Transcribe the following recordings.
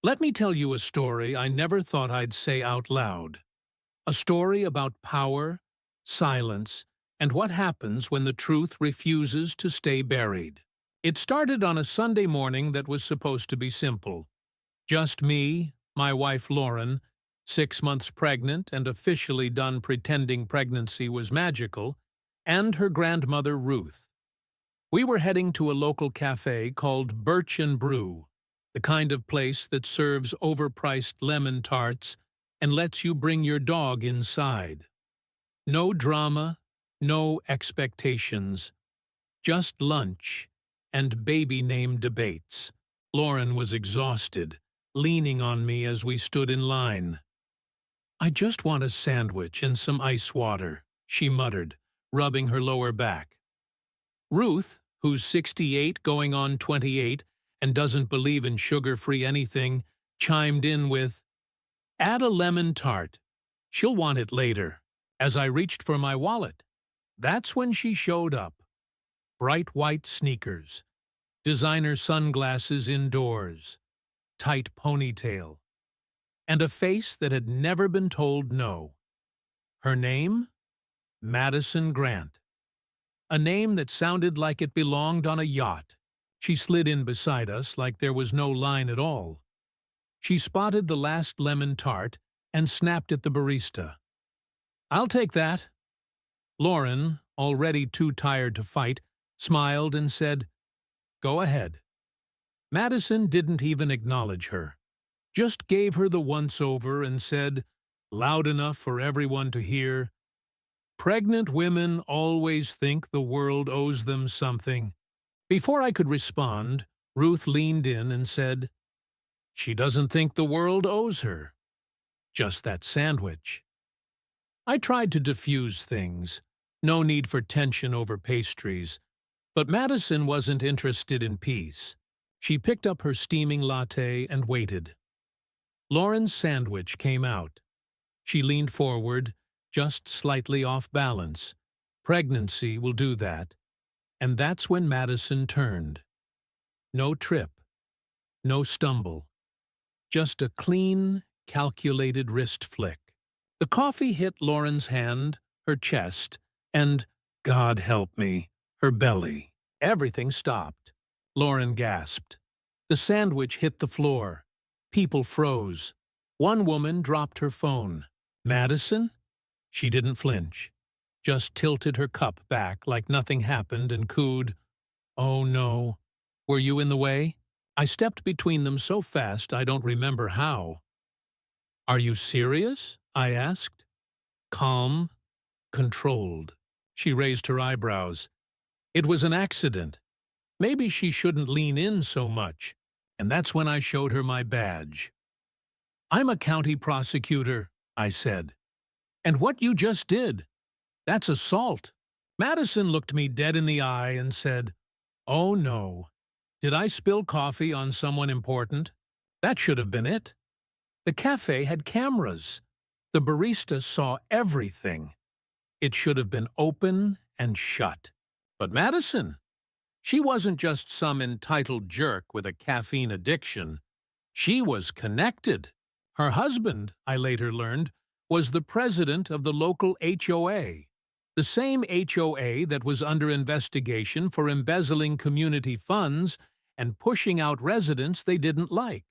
Let me tell you a story I never thought I'd say out loud. A story about power, silence, and what happens when the truth refuses to stay buried. It started on a Sunday morning that was supposed to be simple. Just me, my wife Lauren, 6 months pregnant and officially done pretending pregnancy was magical, and her grandmother Ruth. We were heading to a local cafe called Birch and Brew, the kind of place that serves overpriced lemon tarts and lets you bring your dog inside. No drama, no expectations, just lunch and baby name debates. Lauren was exhausted, leaning on me as we stood in line. "I just want a sandwich and some ice water," she muttered, rubbing her lower back. Ruth, who's 68 going on 28 and doesn't believe in sugar-free anything, chimed in with, "Add a lemon tart. She'll want it later." As I reached for my wallet, that's when she showed up. Bright white sneakers, designer sunglasses indoors, tight ponytail, and a face that had never been told no. Her name? Madison Grant. A name that sounded like it belonged on a yacht. She slid in beside us like there was no line at all. She spotted the last lemon tart and snapped at the barista. "I'll take that." Lauren, already too tired to fight, smiled and said, "Go ahead." Madison didn't even acknowledge her, just gave her the once-over and said, loud enough for everyone to hear, "Pregnant women always think the world owes them something." Before I could respond, Ruth leaned in and said, "She doesn't think the world owes her. Just that sandwich." I tried to diffuse things. No need for tension over pastries. But Madison wasn't interested in peace. She picked up her steaming latte and waited. Lauren's sandwich came out. She leaned forward, just slightly off balance. Pregnancy will do that. And that's when Madison turned. No trip. No stumble. Just a clean, calculated wrist flick. The coffee hit Lauren's hand, her chest, and, God help me, her belly. Everything stopped. Lauren gasped. The sandwich hit the floor. People froze. One woman dropped her phone. Madison? She didn't flinch. Just tilted her cup back like nothing happened and cooed, "Oh no. Were you in the way?" I stepped between them so fast I don't remember how. "Are you serious?" I asked. Calm, controlled. She raised her eyebrows. "It was an accident. Maybe she shouldn't lean in so much." And that's when I showed her my badge. "I'm a county prosecutor," I said. "And what you just did, that's assault." Madison looked me dead in the eye and said, "Oh no. Did I spill coffee on someone important? That should have been it." The cafe had cameras. The barista saw everything. It should have been open and shut. But Madison, she wasn't just some entitled jerk with a caffeine addiction. She was connected. Her husband, I later learned, was the president of the local HOA, the same HOA that was under investigation for embezzling community funds and pushing out residents they didn't like.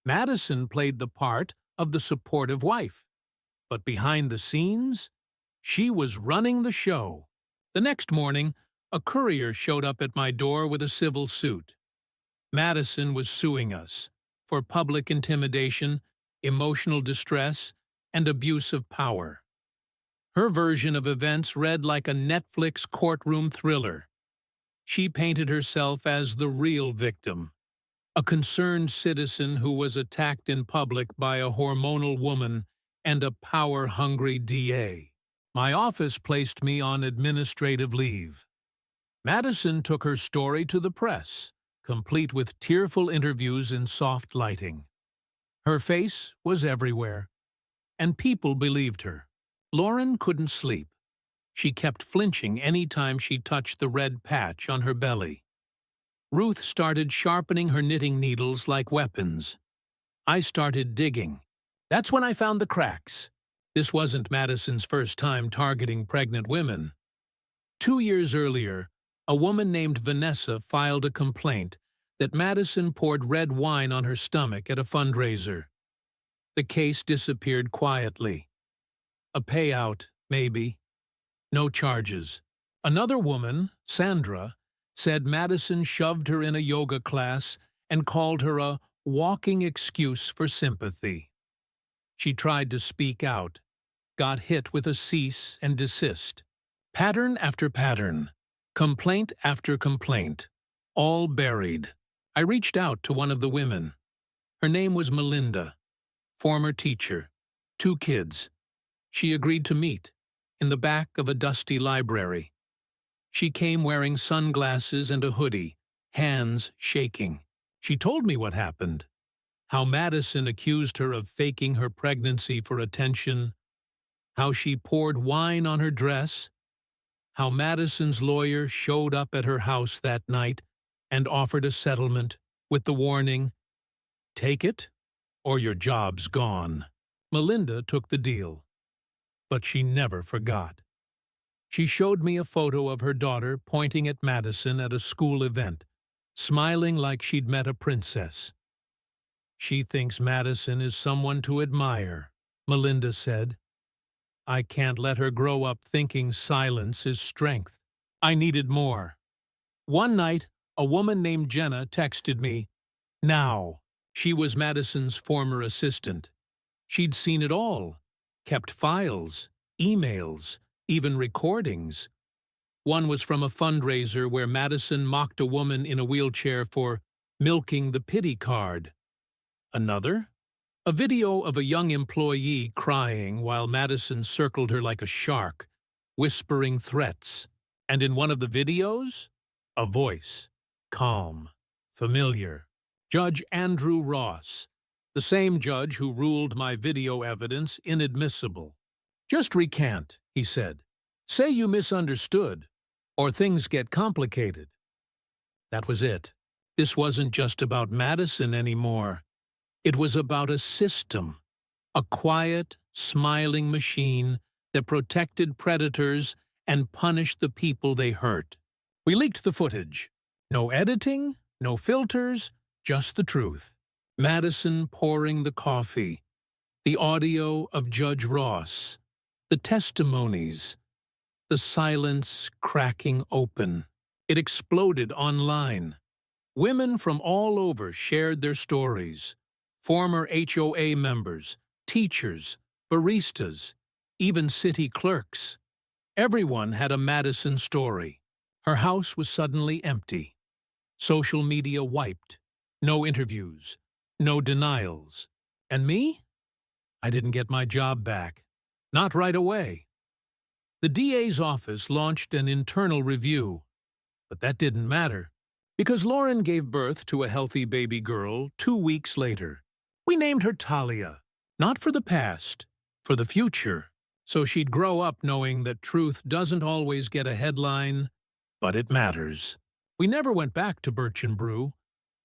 Madison played the part of the supportive wife, but behind the scenes, she was running the show. The next morning, a courier showed up at my door with a civil suit. Madison was suing us for public intimidation, emotional distress, and abuse of power. Her version of events read like a Netflix courtroom thriller. She painted herself as the real victim, a concerned citizen who was attacked in public by a hormonal woman and a power-hungry DA. My office placed me on administrative leave. Madison took her story to the press, complete with tearful interviews in soft lighting. Her face was everywhere, and people believed her. Lauren couldn't sleep. She kept flinching any time she touched the red patch on her belly. Ruth started sharpening her knitting needles like weapons. I started digging. That's when I found the cracks. This wasn't Madison's first time targeting pregnant women. 2 years earlier, a woman named Vanessa filed a complaint that Madison poured red wine on her stomach at a fundraiser. The case disappeared quietly. A payout, maybe. No charges. Another woman, Sandra, said Madison shoved her in a yoga class and called her a walking excuse for sympathy. She tried to speak out, got hit with a cease and desist. Pattern after pattern, complaint after complaint, all buried. I reached out to one of the women. Her name was Melinda, former teacher, 2 kids. She agreed to meet in the back of a dusty library. She came wearing sunglasses and a hoodie, hands shaking. She told me what happened, how Madison accused her of faking her pregnancy for attention, how she poured wine on her dress, how Madison's lawyer showed up at her house that night and offered a settlement with the warning, "Take it, or your job's gone." Melinda took the deal, but she never forgot. She showed me a photo of her daughter pointing at Madison at a school event, smiling like she'd met a princess. "She thinks Madison is someone to admire," Melinda said. "I can't let her grow up thinking silence is strength." I needed more. One night, a woman named Jenna texted me, "Now." She was Madison's former assistant. She'd seen it all, kept files, emails, even recordings. One was from a fundraiser where Madison mocked a woman in a wheelchair for milking the pity card. Another? A video of a young employee crying while Madison circled her like a shark, whispering threats. And in one of the videos, a voice, calm, familiar. Judge Andrew Ross, the same judge who ruled my video evidence inadmissible. "Just recant," he said. "Say you misunderstood, or things get complicated." That was it. This wasn't just about Madison anymore. It was about a system, a quiet, smiling machine that protected predators and punished the people they hurt. We leaked the footage. No editing, no filters, just the truth. Madison pouring the coffee, the audio of Judge Ross, the testimonies, the silence cracking open. It exploded online. Women from all over shared their stories. Former HOA members, teachers, baristas, even city clerks. Everyone had a Madison story. Her house was suddenly empty. Social media wiped. No interviews. No denials. And me? I didn't get my job back. Not right away. The DA's office launched an internal review. But that didn't matter, because Lauren gave birth to a healthy baby girl 2 weeks later. We named her Talia, not for the past, for the future, so she'd grow up knowing that truth doesn't always get a headline, but it matters. We never went back to Birch and Brew,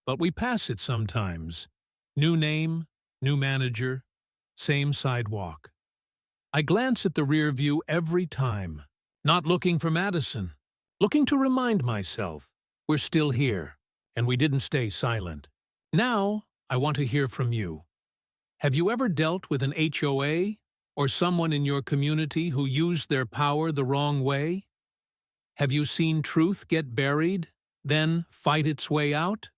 but we pass it sometimes. New name, new manager, same sidewalk. I glance at the rear view every time, not looking for Madison, looking to remind myself we're still here, and we didn't stay silent. Now, I want to hear from you. Have you ever dealt with an HOA or someone in your community who used their power the wrong way? Have you seen truth get buried, then fight its way out?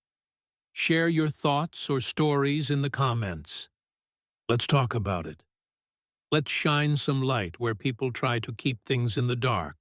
Share your thoughts or stories in the comments. Let's talk about it. Let's shine some light where people try to keep things in the dark.